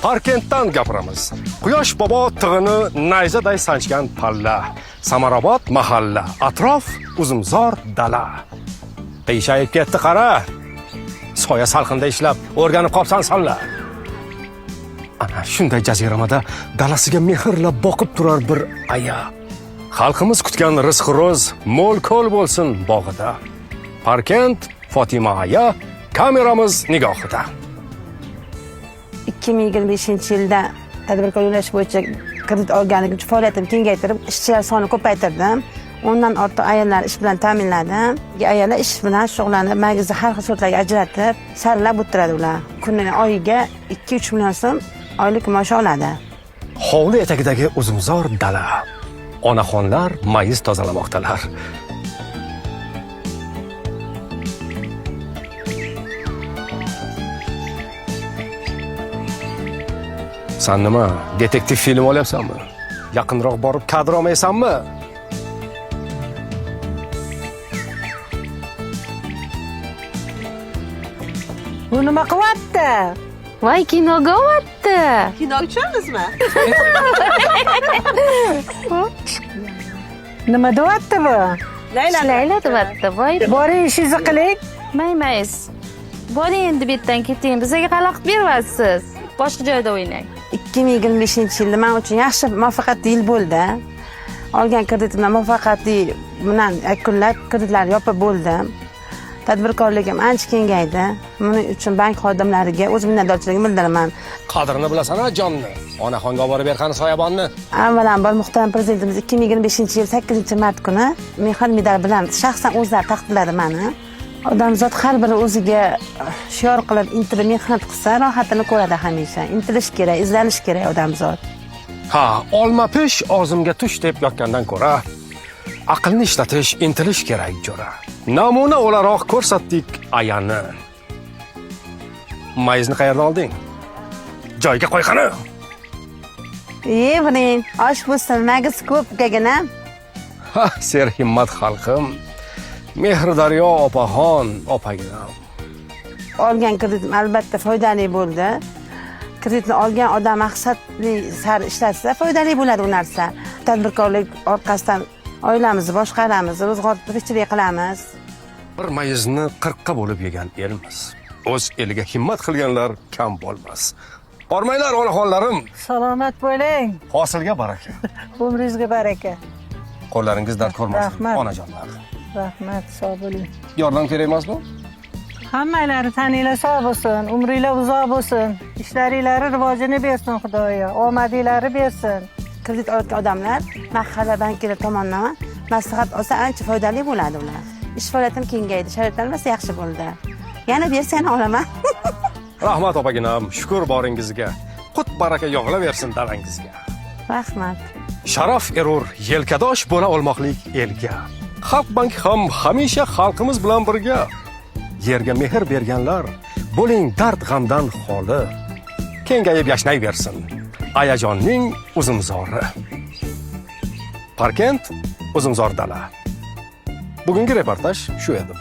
Parkentdan gapiramiz. Quyosh bobo tig'ini nayzaday sanchgan palla. Samarobod mahalla, atrof uzumzor dala. Qiyshayib ketdi qara. Soya salqinda ishlab, o'rganib qopsan sonla. Ana shunday jaziramada dalasiga mehrlab boqib turar bir aya. Xalqimiz kutgan rizq ro'z mo'l-ko'l bo'lsin bog'ida. Parkent Fotima aya, kameramiz nigohida. 2025-yilda tadbirkor yo'nalish bo'yicha kredit olganlik uchun faoliyatimni kengaytirib, ishchilar sonini ko'paytirdim. O'ndan ortiq ayollar ish bilan ta'minladim. Ayollar ish bilan shug'ullanib, magizni har xil sortlarga ajratib, saralab o'tiradi ular. Kuniga oyiga 2-3 million so'm oylik maosh oladi. Hovli etagidagi uzumzor dala. Onaxonlar mayiz tozalamoqdalar. Sen nima, detektiv film olyapsanmi? Yaqinroq borib kadr olmaysanmi? Bu nima qilyapti? Voy, kinoga o'tdi. Kinoga tushamizmi? Nima deyapti bu? Layla deyapti. Voy, Boring ishingizni qiling. maymaysiz. Boring endi bu yerdan keting. Bizga xalaqit berasiz. Boshqa joyda o'ynang. 2025-yilda men uchun yaxshi muvaffaqiyatli yil bo'ldi. Olgan kreditimni muvaffaqiyatli bilan yakunlab, kreditlarni yopib bo'ldim. Tadbirkorligim ancha kengaydi. Buning uchun bank xodimlariga o'z minnatdorchiligimni bildiraman. Qadrini bilasan-a jonni? Onaxonga olib borib bergan soyabonni. Avvalambor muhtaram prezidentimiz 2025-yil 8-mart kuni mehr medal bilan shaxsan o'zlari taqdirladi meni. Odamzod har biri o'ziga shior qilib intilib mehnat qilsa, rohatini ko'radi hamisha. Intilish kerak, izlanish kerak odamzod. Ha, olma pish og'zimga tush deb yotgandan ko'ra, aqlni ishlatish, intilish kerak jo'ra. Namuna o'laroq ko'rsatdik ayani. Mayizni qayerdan olding? Joyiga qo'y qani. Buning osh bo'lsin, magiz ko'p gagina. Ha, ser himmat xalqim. Mehr daryo opaxon, opaginam. Olgan kreditim albatta foydali bo'ldi. Kreditni olgan odam maqsadli sari ishlatsa, foydali bo'ladi u narsa. Tadbirkorlik orqasidan oilamizni boshqaramiz, ro'zg'or tirikchilik qilamiz. Bir mayizni 40 ga bo'lib yegan elmiz. O'z eliga himmat qilganlar kam bo'lmas. Bormanglar onaxonlarim. Salomat bo'ling. Hosilga baraka. Umringizga baraka. Qo'llaringiz dard ko'rmasin, Rahmat. onajonlar. Rahmat, sog' bo'ling. Yordam kerak emasmi? Hammalari taninglar sog' bo'lsin, umringlar uzoq bo'lsin. Ishlaringlari rivojini bersin Xudoyo, omadinglari bersin. Kredit olayotgan odamlar mahalla bankilar tomonidan maslahat olsa ancha foydali bo'ladi ular. Ish faoliyatim kengaydi, sharoitlarimiz yaxshi bo'ldi. Yana bersa yana olaman. Rahmat opaginam, shukr boringizga. Qut baraka yog'ilaversin dalangizga. Rahmat. Sharaf erur, yelkadosh bo'la olmoqlik elga. Xalq bank ham hamisha xalqimiz bilan birga. Yerga mehr berganlar, bo'ling dard g'amdan xoli. Kengayib yashnayversin ayajonning uzumzori. Parkent uzumzor dala. Bugungi reportaj shu edi.